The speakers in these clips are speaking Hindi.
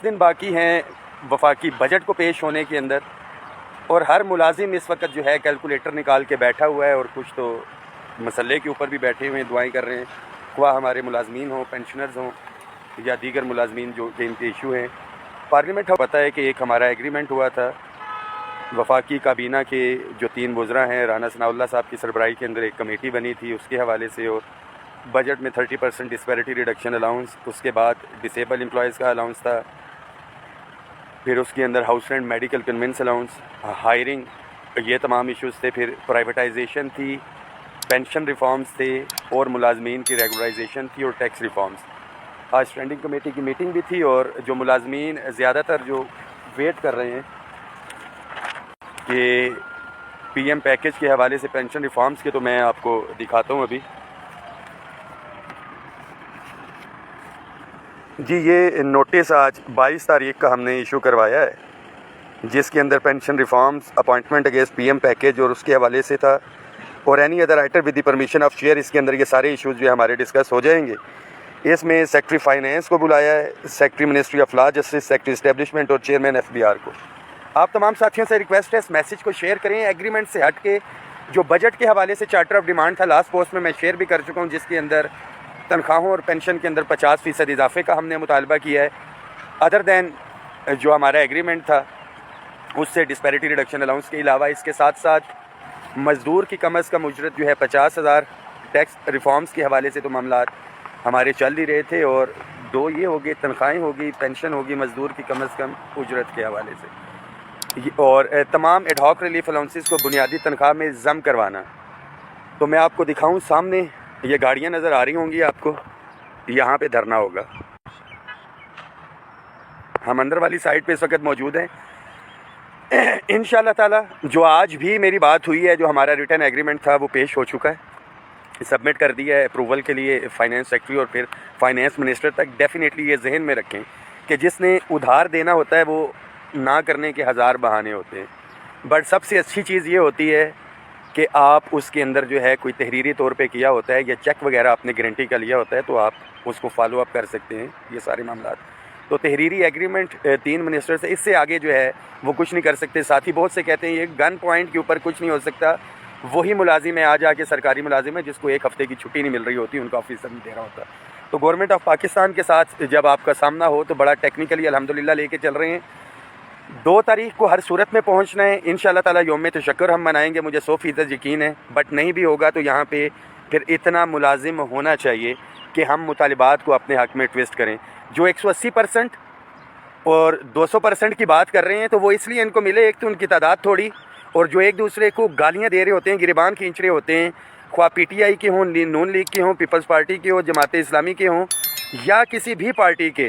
दिन बाकी हैं वफाकी बजट को पेश होने के अंदर, और हर मुलाजिम इस वक्त जो है कैलकुलेटर निकाल के बैठा हुआ है और कुछ तो मसले के ऊपर भी बैठे हुए हैं, दुआएं कर रहे हैं, ख्वाह हमारे मुलाजमीन हों, पेंशनर्स हों या दीगर मुलाजमीन जो कि इनके इशू हैं। पार्लियामेंट पता है कि एक हमारा एग्रीमेंट हुआ था वफाकी काबीना के जो 3 वज़रा हैं, राना सनाउल्लाह साहब की सरबराही के अंदर एक कमेटी बनी थी उसके हवाले से, और बजट में 30% डिस्पैरिटी रिडक्शन अलाउंस, उसके बाद डिसेबल एम्प्लॉयज़ का अलाउंस था, फिर उसके अंदर house rent, medical convince allowance, hiring, ये तमाम इश्यूज़ थे। फिर प्राइवेटाइजेशन थी, पेंशन रिफॉर्म्स थे, और मुलाजमीन की रेगुलराइजेशन थी, और टैक्स रिफॉर्म्स। आज स्टैंडिंग कमेटी की मीटिंग भी थी, और जो मुलाजमीन ज़्यादातर जो वेट कर रहे हैं कि पीएम पैकेज के हवाले से पेंशन रिफॉर्म्स के, तो मैं आपको दिखाता हूँ अभी जी। ये नोटिस आज 22 तारीख का हमने इशू करवाया है, जिसके अंदर pension reforms, appointment against PM package और उसके हवाले से था, और any other item with the permission of chair. इसके अंदर ये सारे इश्यूज़ जो हमारे डिस्कस हो जाएंगे। इसमें सेक्रेटरी फाइनेंस को बुलाया है, secretary ministry of law justice, secretary establishment और चेयरमैन एफबीआर को। आप तमाम साथियों से रिक्वेस्ट है इस मैसेज को शेयर करें। एग्रीमेंट से हट के जो बजट के हवाले से चार्टर ऑफ डिमांड था, लास्ट पोस्ट में मैं शेयर भी कर चुका हूँ, जिसके अंदर तनख्वाहों और पेंशन के अंदर 50% इजाफे का हमने मुतालबा किया है। अदर दैन जो हमारा एग्रीमेंट था उससे डिस्पैरिटी रिडक्शन अलाउंस के अलावा इसके साथ साथ मज़दूर की कम अज़ कम उजरत जो है 50,000, टैक्स रिफॉर्म्स के हवाले से तो मामला हमारे चल ही रहे थे, और 2 ये हो गए, तनख्वाहें होगी, पेंशन होगी मज़दूर की कम अज़ कम उजरत के हवाले से, और तमाम एडहॉक रिलीफ अलाउंसेस को बुनियादी तनख्वाह में ज़म करवाना। तो मैं आपको दिखाऊं, सामने ये गाड़ियाँ नज़र आ रही होंगी आपको, यहाँ पे धरना होगा। हम अंदर वाली साइड पे इस वक्त मौजूद हैं। इंशाअल्लाह ताला जो आज भी मेरी बात हुई है, जो हमारा रिटर्न एग्रीमेंट था वो पेश हो चुका है, सबमिट कर दिया है अप्रूवल के लिए फाइनेंस सेक्रेटरी और फिर फाइनेंस मिनिस्टर तक। डेफिनेटली ये जहन में रखें कि जिसने उधार देना होता है वो ना करने के हज़ार बहाने होते हैं, बट सबसे अच्छी चीज़ ये होती है कि आप उसके अंदर जो है कोई तहरीरी तौर पे किया होता है या चेक वगैरह आपने गारंटी का लिया होता है, तो आप उसको फॉलो अप कर सकते हैं, ये सारे मामला। तो तहरीरी एग्रीमेंट 3 मिनिस्टर से, इससे आगे जो है वो कुछ नहीं कर सकते। साथी बहुत से कहते हैं ये गन पॉइंट के ऊपर कुछ नहीं हो सकता। वही मुलाजिम है आज आके सरकारी मुलाजिम है जिसको 1 हफ़्ते की छुट्टी नहीं मिल रही होती, उनका ऑफिसर नहीं दे रहा होता। तो गवर्नमेंट ऑफ पाकिस्तान के साथ जब आपका सामना हो तो बड़ा टेक्निकली अल्हम्दुलिल्लाह लेके चल रहे हैं। 2 तारीख को हर सूरत में पहुंचना है इंशाअल्लाह ताला। यौम तशक्कुर हम मनाएंगे, मुझे 100% यकीन है, बट नहीं भी होगा तो यहाँ पे फिर इतना मुलाजिम होना चाहिए कि हम मुतालिबात को अपने हक़ में ट्विस्ट करें। जो 180% और 200% की बात कर रहे हैं तो वो इसलिए इनको मिले, एक तो उनकी तादाद थोड़ी, और जो एक दूसरे को गालियाँ दे रहे होते हैं, गिरबान खींच रहे होते हैं, ख्वाह PTI के हों, नून लीग के हों, पीपल्स पार्टी के हों, जमात इस्लामी के हों या किसी भी पार्टी के,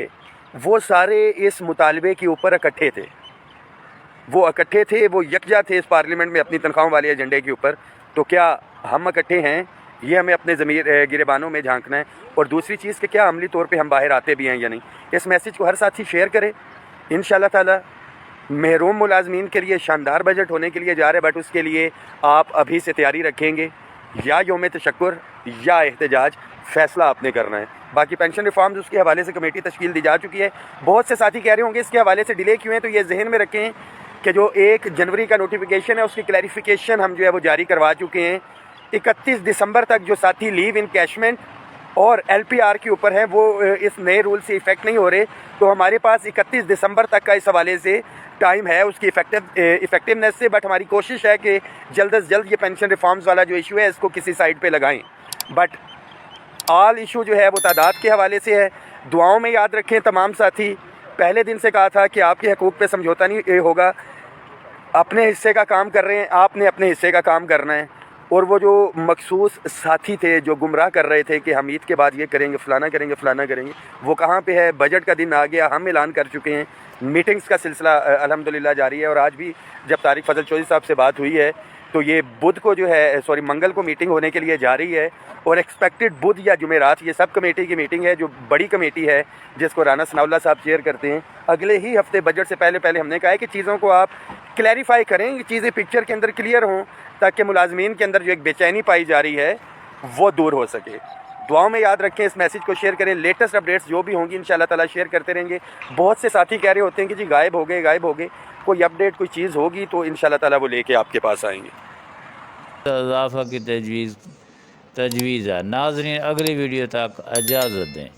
वो सारे इस मुतालबे के ऊपर इकट्ठे थे, वो इकट्ठे थे, वो यकजा थे इस पार्लियामेंट में अपनी तनख्वाहों वाले एजेंडे के ऊपर। तो क्या हम इकट्ठे हैं? ये हमें अपने ज़मीर गिरबानों में झांकना है। और दूसरी चीज़ कि क्या अमली तौर पे हम बाहर आते भी हैं या नहीं। इस मैसेज को हर साथी शेयर करें। इंशाअल्लाह ताला महरूम मुलाजमीन के लिए शानदार बजट होने के लिए जा रहे हैं, बट उसके लिए आप अभी से तैयारी रखेंगे, या यौम तशक्कुर या एहतजाज, फ़ैसला आपने करना है। बाकी पेंशन रिफॉर्म्स उसके हवाले से कमेटी तश्कील दी जा चुकी है। बहुत से साथी कह रहे होंगे इसके हवाले से डिले क्यों है, तो ये जहन में रखें कि जो 1 जनवरी का नोटिफिकेशन है उसकी क्लैरिफिकेशन हम जो है वो जारी करवा चुके हैं। 31 दिसंबर तक जो साथी लीव इनकैशमेंट और LPR के ऊपर हैं वो इस नए रूल से इफ़ेक्ट नहीं हो रहे, तो हमारे पास 31 दिसंबर तक का इस हवाले से टाइम है उसकी इफेक्टिवनेस से। बट हमारी कोशिश है कि जल्द से जल्द ये पेंशन रिफॉर्म्स वाला जो इशू है इसको किसी साइड पे लगाएं। बट ऑल इशू जो है वो तादाद के हवाले से है। दुआओं में याद रखें तमाम साथी। पहले दिन से कहा था कि आपके हकूक़ पे समझौता नहीं होगा, अपने हिस्से का काम कर रहे हैं, आपने अपने हिस्से का काम करना है। और वो जो मखसूस साथी थे जो गुमराह कर रहे थे कि हम ईद के बाद ये करेंगे, फ़लाना करेंगे, फ़लाना करेंगे, वो कहाँ पे है? बजट का दिन आ गया, हम ऐलान कर चुके हैं। मीटिंग्स का सिलसिला अल्हम्दुलिल्लाह जारी है, और आज भी जब तारिक फजल चौधरी साहब से बात हुई है तो ये बुध को जो है मंगल को मीटिंग होने के लिए जा रही है, और एक्सपेक्टेड बुध या जुमेरात ये सब कमेटी की मीटिंग है, जो बड़ी कमेटी है जिसको राना सनाउल्लाह साहब चेयर करते हैं। अगले ही हफ्ते बजट से पहले हमने कहा है कि चीज़ों को आप क्लैरिफाई करें, ये चीज़ें पिक्चर के अंदर क्लियर हों, ताकि मुलाजमीन के अंदर जो एक बेचैनी पाई जा रही है वो दूर हो सके। दुआओं में याद रखें, इस मैसेज को शेयर करें। लेटेस्ट अपडेट्स जो भी होंगी इंशाल्लाह ताला शेयर करते रहेंगे। बहुत से साथी कह रहे होते हैं कि जी गायब हो गए। कोई अपडेट कोई चीज़ होगी तो इंशाल्लाह ताला वो लेके आपके पास आएंगे। इजाफा की तजवीज़ है। नाज़रीन अगली वीडियो तक इजाज़त दें।